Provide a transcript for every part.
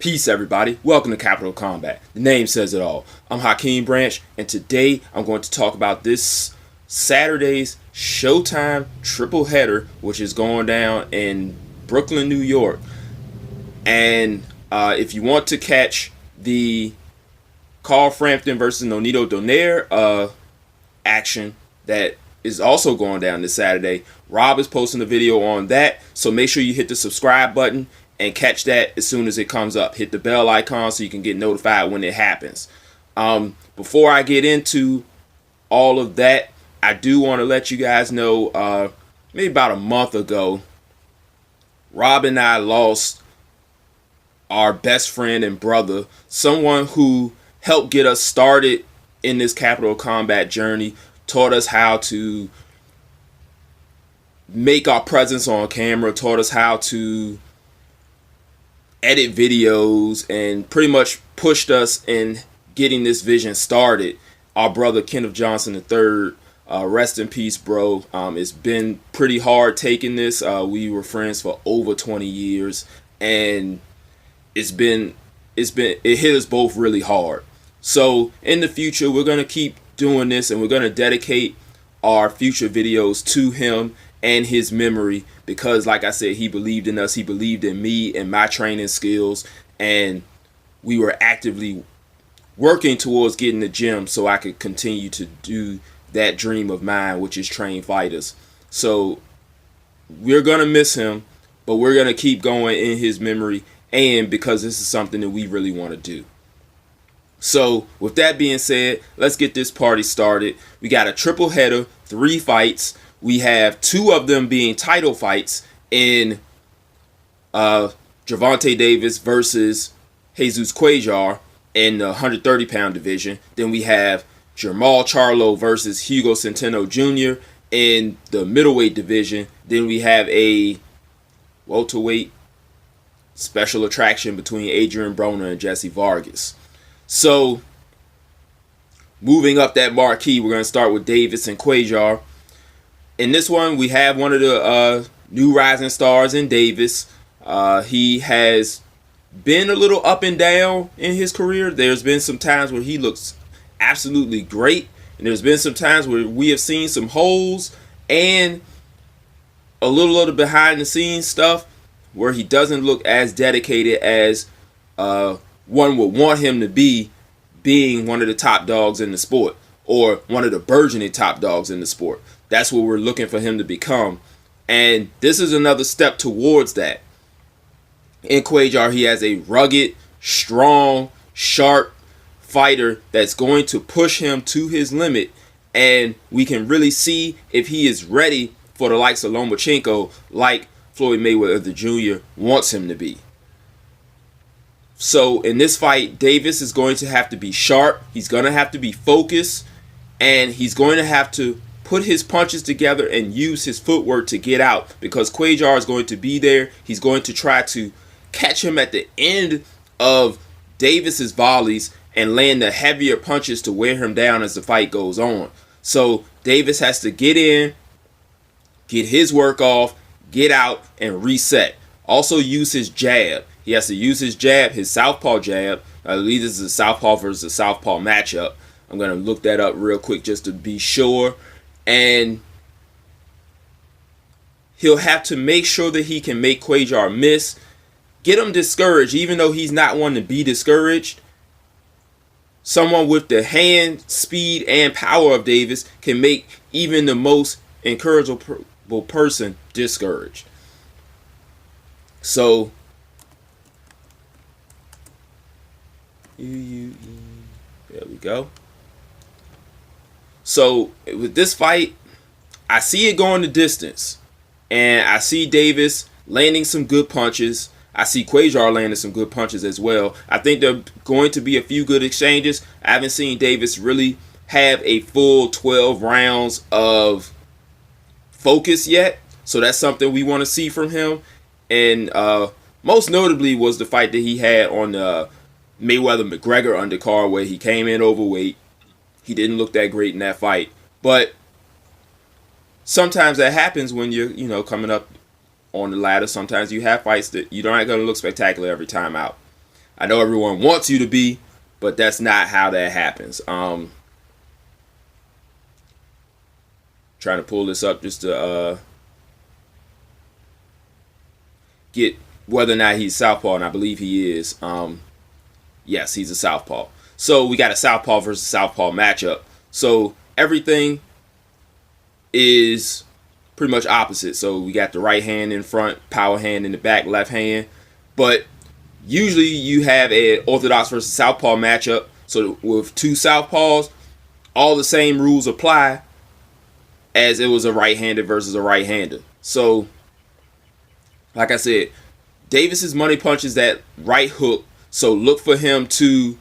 Peace, everybody. Welcome to Capital Combat. The name says it all. I'm Hakeem Branch, and today I'm going to talk about this Saturday's Showtime triple header, which is going down in Brooklyn, New York. And if you want to catch the Carl Frampton versus Nonito Donaire action that is also going down this Saturday, Rob is posting a video on that, so make sure you hit the subscribe button and catch that as soon as it comes up. Hit the bell icon so you can get notified when it happens. Before I get into all of that, I do want to let you guys know, maybe about a month ago, Rob and I lost our best friend and brother, someone who helped get us started in this Capital Combat journey, taught us how to make our presence on camera, taught us how to edit videos, and pretty much pushed us in getting this vision started. Our brother Kenneth Johnson III, rest in peace, bro. It's been pretty hard taking this. We were friends for over 20 years, and it hit us both really hard. So in the future, we're gonna keep doing this, and we're gonna dedicate our future videos to him and his memory, because like I said, he believed in us, he believed in me and my training skills, and we were actively working towards getting the gym so I could continue to do that dream of mine, which is train fighters. So we're gonna miss him, but we're gonna keep going in his memory, and because this is something that we really want to do. So with that being said, let's get this party started. We got a triple header, 3 fights. We have 2 of them being title fights in Gervonta Davis versus Jesus Cuellar in the 130-pound division. Then we have Jermall Charlo versus Hugo-Centeno Jr. in the middleweight division. Then we have a welterweight special attraction between Adrien Broner and Jessie Vargas. So moving up that marquee, we're going to start with Davis and Cuellar. In this one, we have one of the new rising stars in Davis. He has been a little up and down in his career. There's been some times where he looks absolutely great, and there's been some times where we have seen some holes and a little of the behind the scenes stuff where he doesn't look as dedicated as one would want him to be, being one of the top dogs in the sport, or one of the burgeoning top dogs in the sport. That's what we're looking for him to become. And this is another step towards that. In Cuellar, he has a rugged, strong, sharp fighter that's going to push him to his limit. And we can really see if he is ready for the likes of Lomachenko, like Floyd Mayweather Jr. wants him to be. So in this fight, Davis is going to have to be sharp. He's going to have to be focused. And he's going to have to put his punches together and use his footwork to get out, because Cuellar is going to be there. He's going to try to catch him at the end of Davis's volleys and land the heavier punches to wear him down as the fight goes on. So Davis has to get in, get his work off, get out, and reset. Also use his jab. He has to use his jab, his southpaw jab. I believe this is a southpaw versus a southpaw matchup. I'm going to look that up real quick just to be sure. And he'll have to make sure that he can make Cuellar miss. Get him discouraged, even though he's not one to be discouraged. Someone with the hand speed and power of Davis can make even the most incorrigible person discouraged. So there we go. So with this fight, I see it going the distance, and I see Davis landing some good punches. I see Cuellar landing some good punches as well. I think there are going to be a few good exchanges. I haven't seen Davis really have a full 12 rounds of focus yet, so that's something we want to see from him. And most notably was the fight that he had on the Mayweather-McGregor undercard, where he came in overweight. He didn't look that great in that fight, but sometimes that happens when you're, coming up on the ladder. Sometimes you have fights that you're not going to look spectacular every time out. I know everyone wants you to be, but that's not how that happens. Trying to pull this up just to get whether or not he's southpaw, and I believe he is. Yes, he's a southpaw. So we got a southpaw versus southpaw matchup. So everything is pretty much opposite. So we got the right hand in front, power hand in the back, left hand. But usually you have an orthodox versus southpaw matchup. So with two southpaws, all the same rules apply as it was a right-handed versus a right-hander. So, like I said, Davis's money punch is that right hook. So look for him to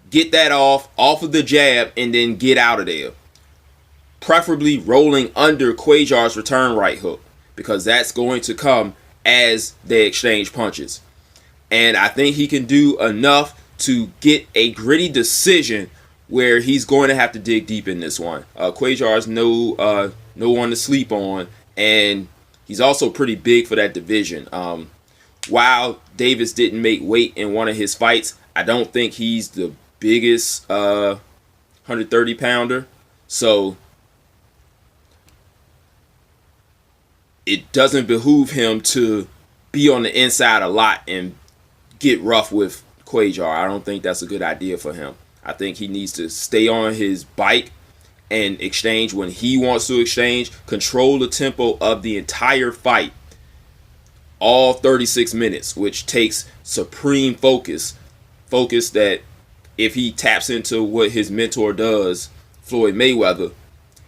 get that off of the jab and then get out of there. Preferably rolling under Cuellar's return right hook, because that's going to come as they exchange punches. And I think he can do enough to get a gritty decision where he's going to have to dig deep in this one. Cuellar's no one to sleep on, and he's also pretty big for that division. While Davis didn't make weight in one of his fights, I don't think he's the biggest 130-pounder. So it doesn't behoove him to be on the inside a lot and get rough with Cuellar. I don't think that's a good idea for him. I think he needs to stay on his bike and exchange when he wants to exchange, control the tempo of the entire fight, all 36 minutes, which takes supreme focus that if he taps into what his mentor does, Floyd Mayweather,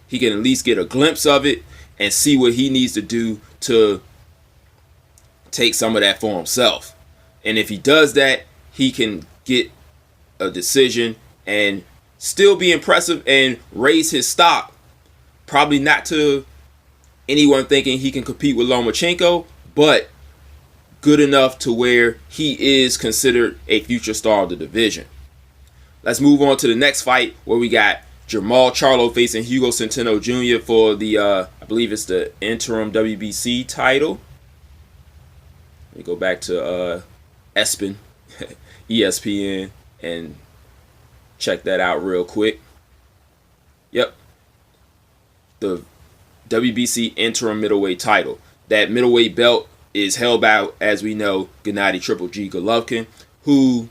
he can at least get a glimpse of it and see what he needs to do to take some of that for himself. And if he does that, he can get a decision and still be impressive and raise his stock. Probably not to anyone thinking he can compete with Lomachenko, but good enough to where he is considered a future star of the division. Let's move on to the next fight, where we got Charlo facing Hugo Centeno Jr. for the, I believe it's the interim WBC title. Let me go back to ESPN, and check that out real quick. Yep. The WBC interim middleweight title. That middleweight belt is held by, as we know, Gennady Triple G Golovkin, who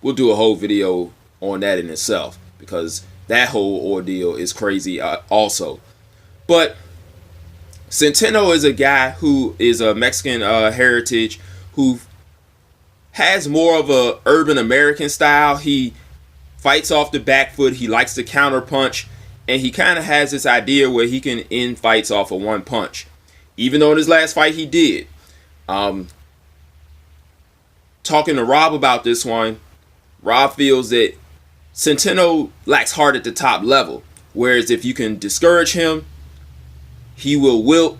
we'll do a whole video on that in itself, because that whole ordeal is crazy also. But Centeno is a guy who is a Mexican heritage, who has more of a urban American style. He fights off the back foot. He likes to counter punch, and he kind of has this idea where he can end fights off of one punch. Even though in his last fight he did. Talking to Rob about this one, Rob feels that Centeno lacks heart at the top level. Whereas if you can discourage him, he will wilt,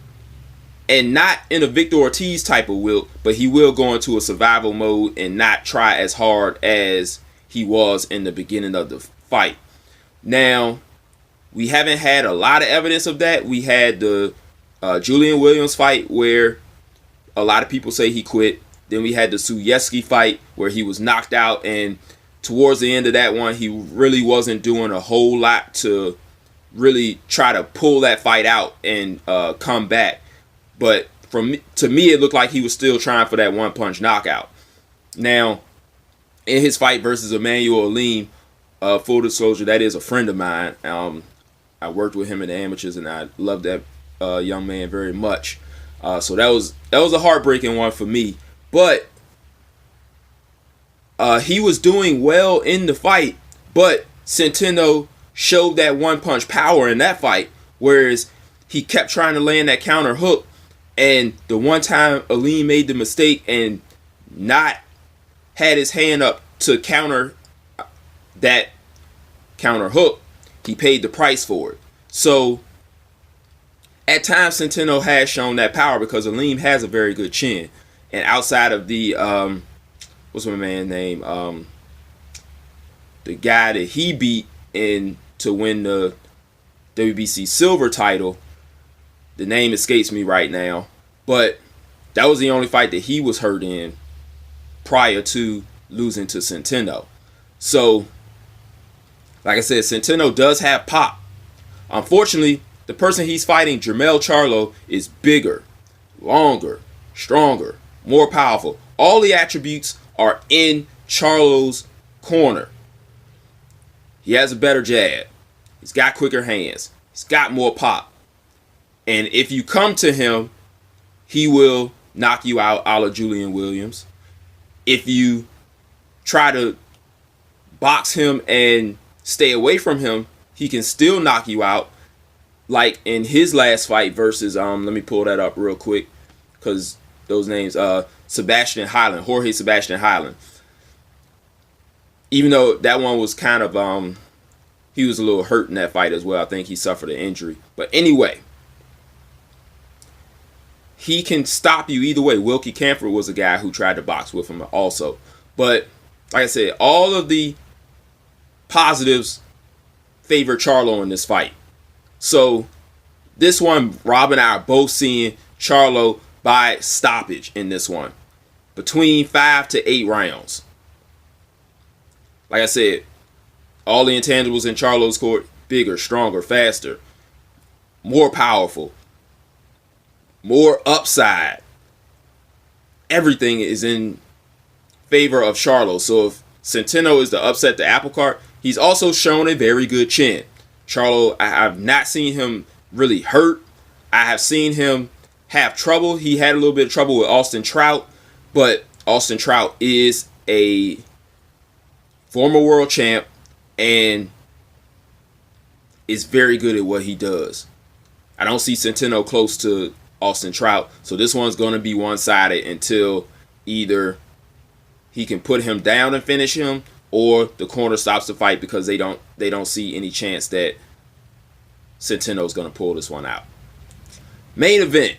and not in a Victor Ortiz type of wilt, but he will go into a survival mode and not try as hard as he was in the beginning of the fight. Now, we haven't had a lot of evidence of that. We had the Julian Williams fight where a lot of people say he quit. Then we had the Suyevsky fight where he was knocked out, and towards the end of that one, he really wasn't doing a whole lot to really try to pull that fight out and come back. But to me, it looked like he was still trying for that one-punch knockout. Now, in his fight versus Emmanuel Alim, full disclosure, that is a friend of mine. I worked with him in the amateurs, and I love that young man very much. So that was a heartbreaking one for me. But he was doing well in the fight, but Centeno showed that one-punch power in that fight, whereas he kept trying to land that counter hook, and the one time Alim made the mistake and not had his hand up to counter that counter hook, he paid the price for it. So at times Centeno has shown that power because Alim has a very good chin. And outside of the what's my man's name? The guy that he beat in to win the WBC silver title, the name escapes me right now, but that was the only fight that he was hurt in. prior to losing to Centeno. So, like I said, Centeno does have pop. Unfortunately, the person he's fighting, Jermell Charlo, is bigger, longer, stronger, more powerful. All the attributes are in Charlo's corner. He has a better jab. He's got quicker hands. He's got more pop. And if you come to him, he will knock you out a la Julian Williams. If you try to box him and stay away from him, he can still knock you out. Like in his last fight versus, let me pull that up real quick, because those names, Sebastian Highland, Jorge Sebastian Highland. Even though that one was kind of, he was a little hurt in that fight as well. I think he suffered an injury. But anyway, he can stop you either way. Wilkie Camphor was a guy who tried to box with him also. But like I said, all of the positives favor Charlo in this fight. So this one, Rob and I are both seeing Charlo by stoppage in this one. Between 5 to 8 rounds. Like I said, all the intangibles in Charlo's court: bigger, stronger, faster, more powerful, more upside. Everything is in favor of Charlo. So if Centeno is to upset the apple cart, he's also shown a very good chin. Charlo, I have not seen him really hurt. I have seen him have trouble. He had a little bit of trouble with Austin Trout, but Austin Trout is a former world champ and is very good at what he does. I don't see Centeno close to Austin Trout, so this one's going to be one-sided until either he can put him down and finish him, or the corner stops the fight because they don't see any chance that Centeno's going to pull this one out. Main event: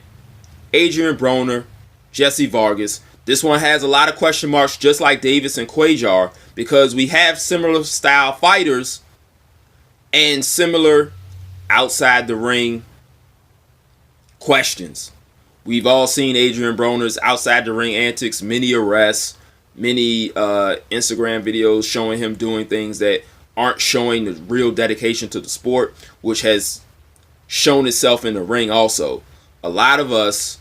Adrien Broner, Jessie Vargas. This one has a lot of question marks, just like Davis and Cuellar, because we have similar style fighters and similar outside the ring questions. We've all seen Adrien Broner's outside the ring antics, many arrests, many Instagram videos showing him doing things that aren't showing the real dedication to the sport, which has shown itself in the ring also. A lot of us,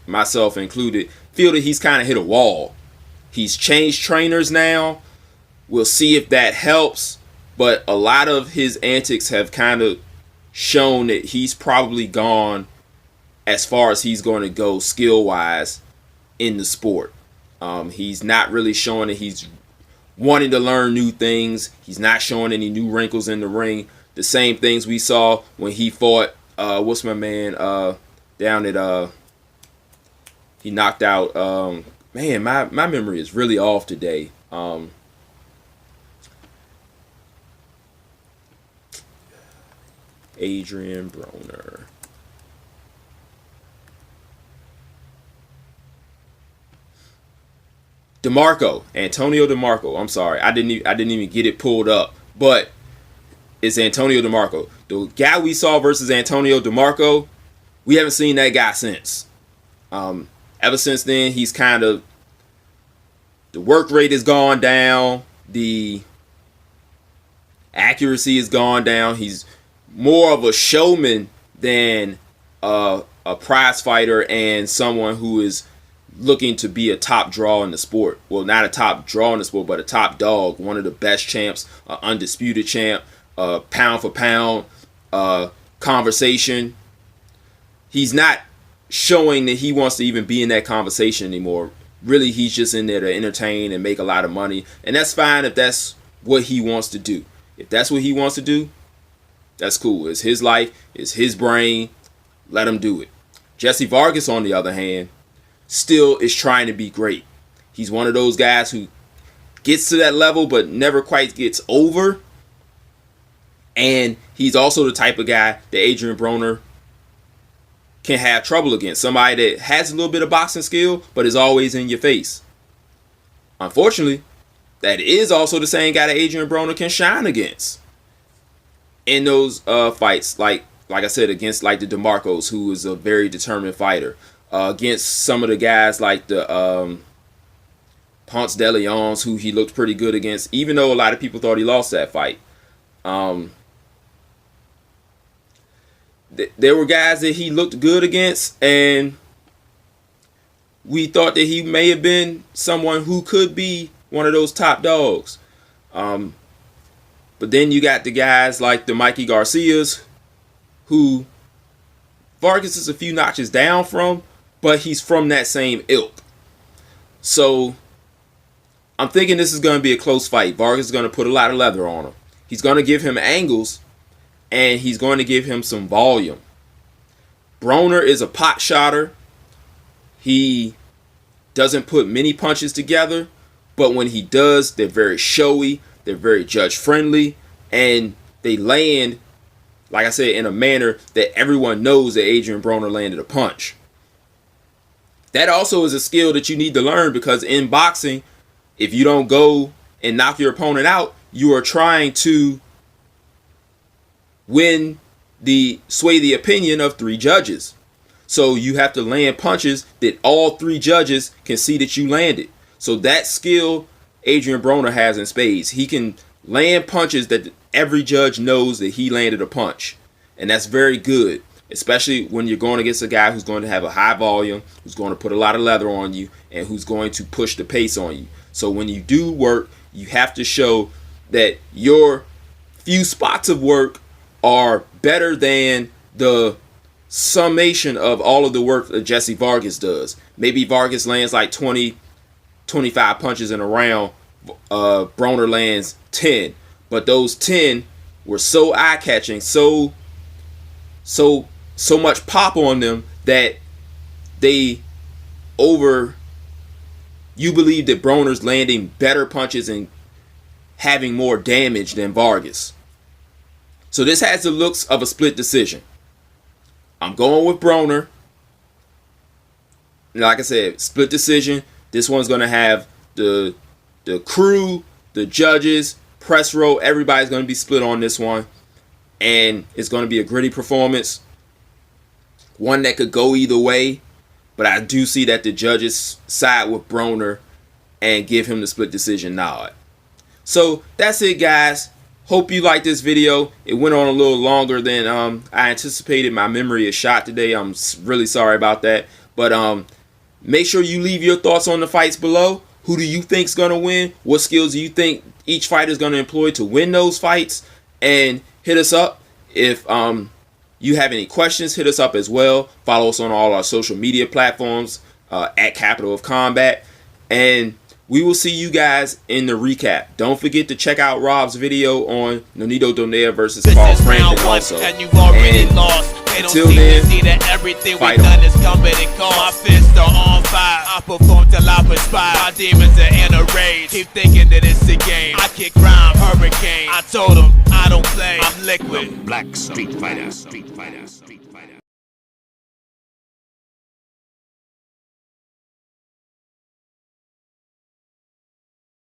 myself included, feel that he's kind of hit a wall. He's changed trainers now. We'll see if that helps, but a lot of his antics have kind of shown that he's probably gone as far as he's going to go skill-wise in the sport. He's not really showing that he's wanting to learn new things. He's not showing any new wrinkles in the ring. The same things we saw when he fought, what's my man, down at, he knocked out, man, my memory is really off today. Adrien Broner. Antonio DeMarco. I'm sorry, I didn't even get it pulled up, but it's Antonio DeMarco. The guy we saw versus Antonio DeMarco, we haven't seen that guy since. Ever since then, he's kind of, the work rate has gone down, the accuracy has gone down. He's more of a showman than a prize fighter and someone who is looking to be a top draw in the sport. Well, not a top draw in the sport, but a top dog, one of the best champs, an undisputed champ, pound for pound conversation. He's not showing that he wants to even be in that conversation anymore. Really, he's just in there to entertain and make a lot of money, and that's fine if that's what he wants to do. If that's what he wants to do, that's cool. It's his life, it's his brain. Let him do it. Jessie Vargas, on the other hand, still is trying to be great. He's one of those guys who gets to that level but never quite gets over. And he's also the type of guy that Adrien Broner can have trouble against. Somebody that has a little bit of boxing skill but is always in your face. Unfortunately, that is also the same guy that Adrien Broner can shine against in those fights. Like I said, against like the DeMarcos, who is a very determined fighter. Against some of the guys like the Ponce de Leon's, who he looked pretty good against, even though a lot of people thought he lost that fight. There were guys that he looked good against, and we thought that he may have been someone who could be one of those top dogs. But then you got the guys like the Mikey Garcias, who Vargas is a few notches down from, but he's from that same ilk. So I'm thinking this is going to be a close fight. Vargas is going to put a lot of leather on him. He's going to give him angles, and he's going to give him some volume. Broner is a pot shotter. He doesn't put many punches together, but when he does, they're very showy, they're very judge-friendly, and they land, like I said, in a manner that everyone knows that Adrien Broner landed a punch. That also is a skill that you need to learn, because in boxing, if you don't go and knock your opponent out, you are trying to sway the opinion of 3 judges. So you have to land punches that all 3 judges can see that you landed. So that skill Adrien Broner has in spades. He can land punches that every judge knows that he landed a punch. And that's very good, especially when you're going against a guy who's going to have a high volume, who's going to put a lot of leather on you, and who's going to push the pace on you. So when you do work, you have to show that your few spots of work are better than the summation of all of the work that Jessie Vargas does. Maybe Vargas lands like 20, 25 punches in a round. Broner lands 10. But those 10 were so eye-catching, so much pop on them that you believe that Broner's landing better punches and having more damage than Vargas. So this has the looks of a split decision. I'm going with Broner. Like I said, split decision. This one's going to have the crew, the judges, press row, everybody's going to be split on this one. And it's going to be a gritty performance. One that could go either way. But I do see that the judges side with Broner and give him the split decision nod. So that's it, guys. Hope you liked this video. It went on a little longer than I anticipated. My memory is shot today. I'm really sorry about that. But make sure you leave your thoughts on the fights below. Who do you think's going to win? What skills do you think each fighter is going to employ to win those fights? And hit us up if you have any questions. Hit us up as well. Follow us on all our social media platforms at Capital of Combat. And we will see you guys in the recap. Don't forget to check out Rob's video on Nonito Donaire versus Carl Frampton also. And you've already lost. They don't seem to see that everything we've done is coming and gone. My fists are on fire. I perform till I perspire. My demons are in a rage. Keep thinking that it's a game. I kick crime, hurricane. I told them I don't play. I'm liquid. Black Street Fighter.